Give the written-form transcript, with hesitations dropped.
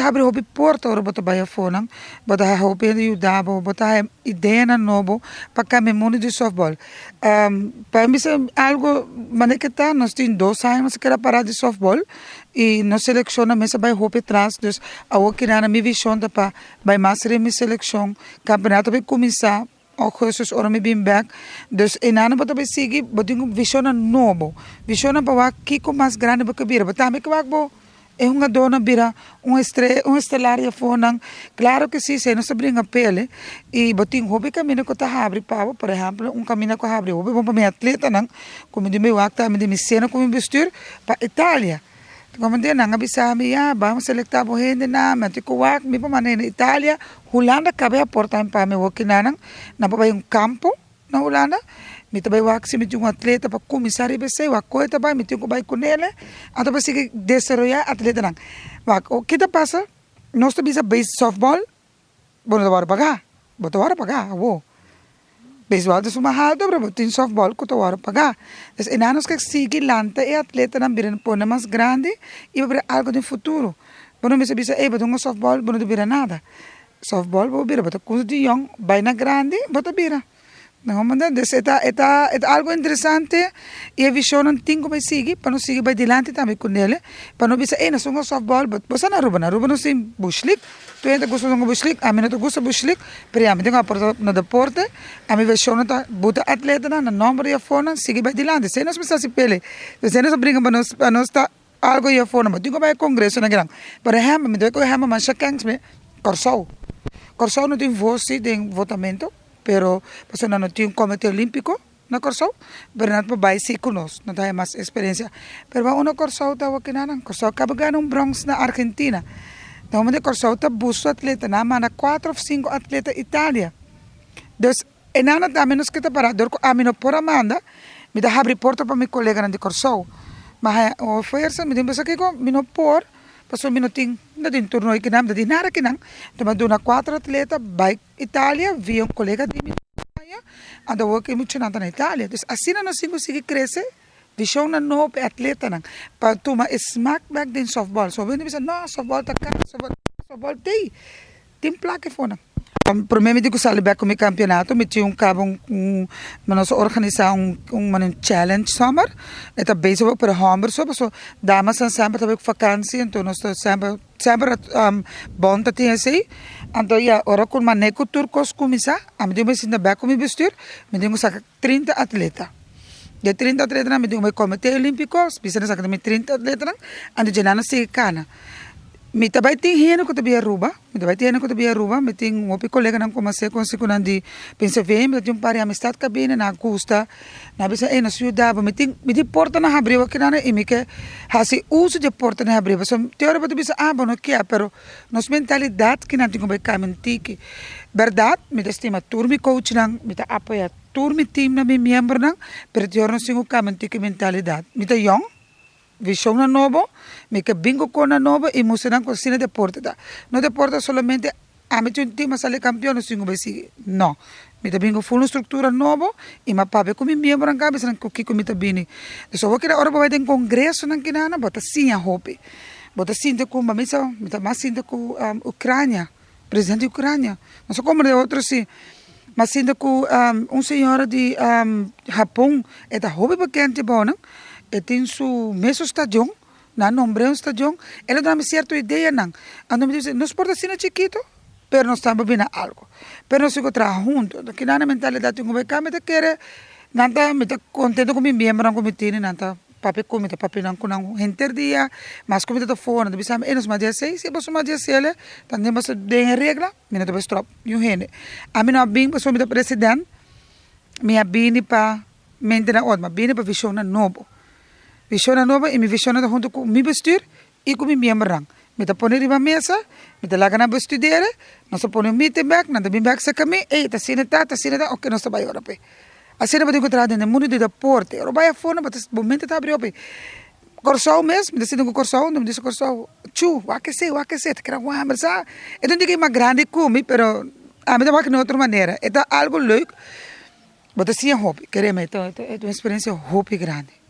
bota abrir hobby porta ora bota baia fonang, bota ha hobby de judabo, bota ha ideia na novo para caminhar de softball. Para mim é algo, mas que tá, nós temos 2 anos que era parar de softball e nós seleciona mesa vai hobby atrás, dus a o que na minha visão da para vai mais minha seleção, campeonato vai começar augustus ora me bem back. Dus inana bota be sigi, botingo visiona novo. Visiona para kiko mais grande para bira. Bota me que bo é uma dona bira um estelária fonang. Claro que sim, se não se brinca pele e botingo hobby caminho que tá abre pau, por exemplo, caminho que abre hobby bom para me atleta nang, como de meu acta, me de me cena como vestir para Itália. Como dia nang abisa mi ya, vamos selectar por gente na, me tico wak, mi pa na Itália, Holanda cabe a porta para me wakinanang, na pa campo na Holanda, mi tabay wak si mi yung atleta pa comissário bese, wak ko ita ba, mi tico bay com ele, ato pa sige desarrollar atleta nang. Wak, o kita pasa, nós to bisa base softball, bono da pagar, boto wara pagar, wo. Baseball is mahal dobro, but in softball ko tawar paga. Dus enanos que sigue lanta e atleta na biran pona mais grande e para algo de futuro. Bono me sabisa e boto softball, bono de bira nada. Softball bo bira, boto coisa de young, vai na grande, boto bira. Não, mas é algo interessante e a visão não tem como seguir, para não seguir vai dilante também com ele, para não bisa nós somos softball, mas você na ruba não sim bushlik, tu ainda gosta de bushlik, a mim não gosta bushlik, para a mim tem uma porta no deporte, a minha visão não tá bota atleta na número e a fona seguir vai dilante, se nós precisamos se pele, se nós brincamos para nós tá algo e a fona, mas tem como vai congresso na grande, por exemplo, me deu que o mas chacans me Corsau não tem voz, tem votamento. Pero pues no tiene un comité olímpico na Corsau, pero não vai ser conosco, não tem mais experiência. Pero va uno Corsau tá aqui na Corsau acaba ganhando bronze na Argentina. Então onde Corsau tá busca atleta na mana 4 ou 5 atleta Itália. Dus enana também nos que tá parado, a mim não por Amanda, me dá abrir porta para meu colega de Corsau. Mas o força me diz que com me não por Paso minuting na din turno ikinam na din nara kinang tumaduna 4 atleta by Itália via um colega de Itália anda work muito na Itália dus assim na singo sige cresce visão na no atleta nang para tuma smack back din softball so vendo bisa no softball ta ka softball tem placa fona. Primeiro digo sali back com o campeonato, me tinha nós organizar challenge summer, eta bezig para homer so damas são sempre também com vakansie, então nós sempre bom tá tinha assim, então já ora com maneco turcos começar, a me digo assim da back com o bestuur, me digo saca 30 atleta. De 30 atleta me digo comitê olímpico, bisa saca me 30 atleta, ando janana se cana. Me também tem gente que também aruba, me tem um outro colega não comecei com segurança de Pennsylvania, me tem par de amistade que bem na custa, na bisa na ciudad, me tem porta na abriu aqui na e me que faz uso de porta na abriu, so teoria para bisa bom que é, pero nos mentalidade que não tem como caminhar, verdade, me estima turmi coach não, me tá apoia turmi team na meu membro não, pero teoria não singo caminhar mentalidade, me tá young visão na novo, me que bingo com na novo e mostrar com cine deporte da. No deporte solamente a mim tinha um time sale campeão no singo besi. Não, me bingo full estrutura novo e ma pape com minha branca bisa com que me bini. So vou que hora vai ter congresso na kinana, bota sim a hope. Bota sim de com mamisa, me tá mais sim de com Ucrânia, presidente da Ucrânia. Não só como de outros sim. Mas sim de com senhora de Japão, é da hobby bekend bom, não? E tem su mesmo estadião, na nombre um estadião, ele dá-me certa ideia, não. Ando me diz, nós porta assim chiquito, pero nós estamos bem algo. Pero nós ficamos juntos, que na mentalidade que eu me quer, nada me está contente com meu membro, com meu time, nada papi comida, papi não com gente dia, mas comida da fora, de sabe, eles mais dia 6, se você mais dia 6, também você tem regra, me não deve stop, e o gente. A mim não bem, você me dá presidente, minha bini para mente na outra, bini para visão na novo. Visão nova e me visão junto com o meu bestuur e com o meu membro. Me tá pondo riba mesa, me tá laga na bestudeira, nós põe meeting back, nada bem back sa kami, tá sina tá, ok, nós vai ora pe. Assim não vai encontrar dentro do mundo de deporte, ora vai a fora, mas momento tá abriu pe. Corsau mesmo, me decidi com Corsau, não me disse Corsau, chu, o que sei, te quero uma mersa. Eu não digo mais grande como, pero a mim tá de outra maneira, é algo leuk, mas assim é hobby, queremos, é uma experiência hobby grande.